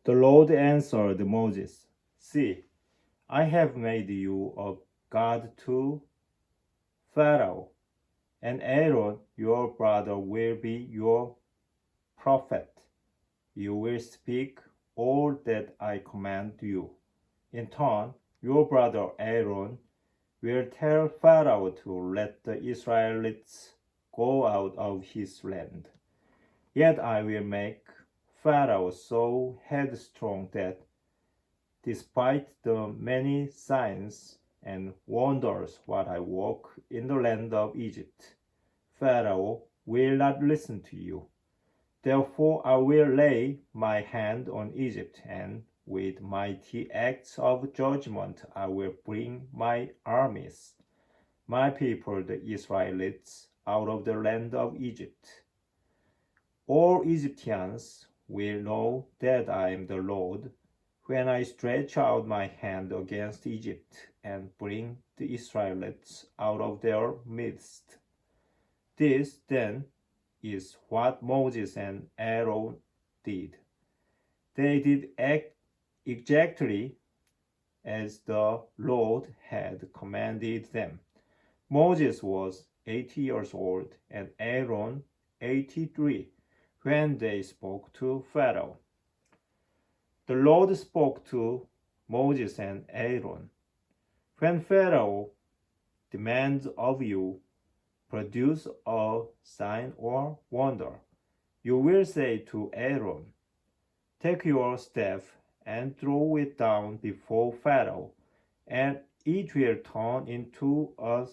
The Lord answered Moses, See, I have made you a god to Pharaoh, and Aaron your brother will be your prophet. You will speak all that I command you. In turn, your brother Aaron will tell Pharaoh to let the Israelites go out of his land. Yet I will make Pharaoh so headstrong that, despite the many signs and wonders what I work in the land of Egypt, Pharaoh will not listen to you. Therefore I will lay my hand on Egypt, and with mighty acts of judgment I will bring my armies, my people the Israelites, out of the land of Egypt. All Egyptians will know that I am the Lord when I stretch out my hand against Egypt and bring the Israelites out of their midst. This, then, is what Moses and Aaron did. They did act exactly as the Lord had commanded them. Moses was 80 years old and Aaron 83 when they spoke to Pharaoh. The Lord spoke to Moses and Aaron. When Pharaoh demands of you, produce a sign or wonder, you will say to Aaron, Take your staff and throw it down before Pharaoh, and it will turn into a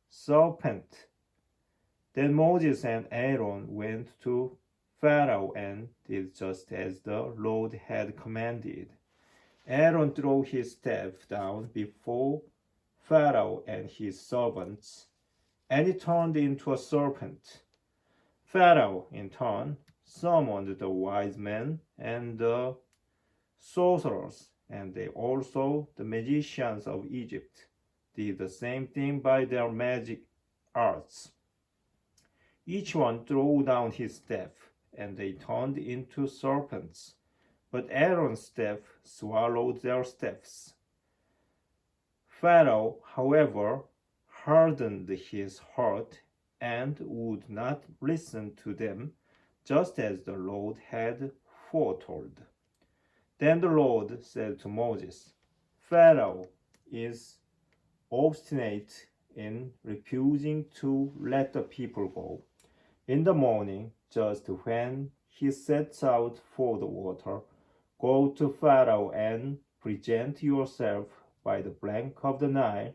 serpent. Then Moses and Aaron went to Pharaoh and did just as the Lord had commanded. Aaron threw his staff down before Pharaoh and his servants, and it turned into a serpent. Pharaoh, in turn, summoned the wise men and the sorcerers, and they also, the magicians of Egypt, did the same thing by their magic arts. Each one threw down his staff, and they turned into serpents. But Aaron's staff swallowed their staffs. Pharaoh, however, hardened his heart and would not listen to them, just as the Lord had foretold. Then the Lord said to Moses, Pharaoh is obstinate in refusing to let the people go. In the morning, just when he sets out for the water, go to Pharaoh and present yourself by the bank of the Nile,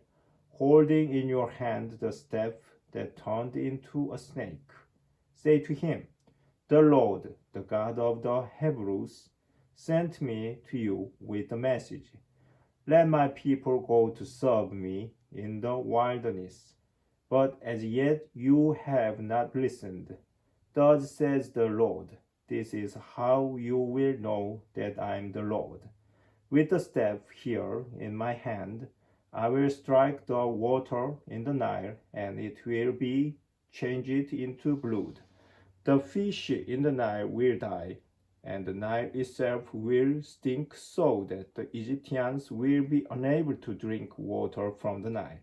holding in your hand the staff that turned into a snake. Say to him, The Lord, the God of the Hebrews, sent me to you with a message. Let my people go to serve me in the wilderness. But as yet you have not listened. Thus says the Lord, This is how you will know that I am the Lord. With the staff here in my hand, I will strike the water in the Nile, and it will be changed into blood. The fish in the Nile will die, and the Nile itself will stink so that the Egyptians will be unable to drink water from the Nile.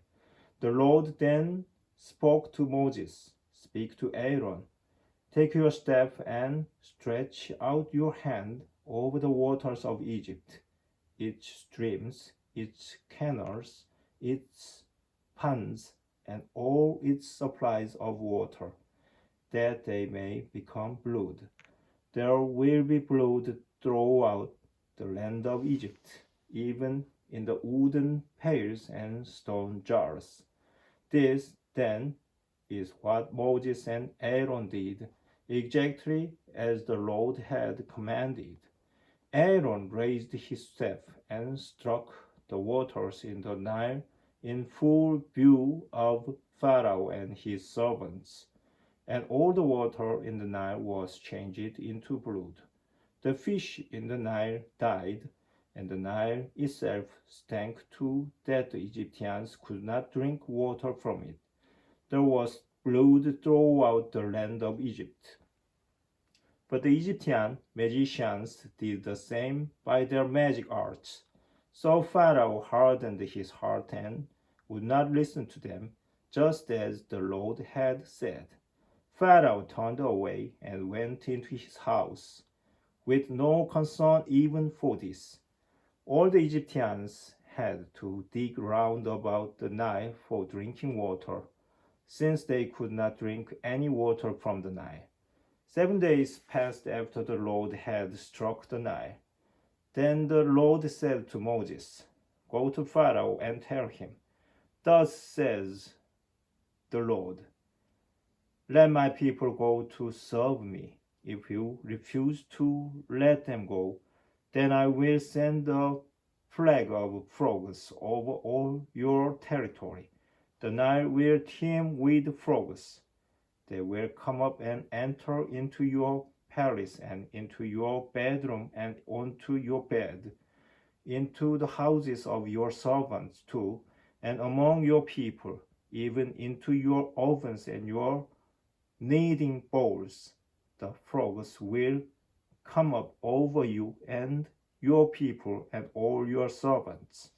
The Lord then spoke to Moses, Speak to Aaron. Take your staff and stretch out your hand over the waters of Egypt, its streams, its canals, its ponds, and all its supplies of water, that they may become blood. There will be blood throughout the land of Egypt, even in the wooden pails and stone jars. This, then, is what Moses and Aaron did, exactly as the Lord had commanded. Aaron raised his staff and struck the waters in the Nile in full view of Pharaoh and his servants, and all the water in the Nile was changed into blood. The fish in the Nile died, and the Nile itself stank too that the Egyptians could not drink water from it. There was blood throughout the land of Egypt. But the Egyptian magicians did the same by their magic arts. So Pharaoh hardened his heart and would not listen to them, just as the Lord had said. Pharaoh turned away and went into his house, with no concern even for this. All the Egyptians had to dig round about the Nile for drinking water, since they could not drink any water from the Nile. 7 days passed after the Lord had struck the Nile. Then the Lord said to Moses, "Go to Pharaoh and tell him, 'Thus says the Lord, let my people go to serve me. If you refuse to let them go, then I will send a plague of frogs over all your territory. The Nile will teem with frogs. They will come up and enter into your palace and into your bedroom and onto your bed, into the houses of your servants too, and among your people, even into your ovens and your kneading bowls. The frogs will come up over you and your people and all your servants.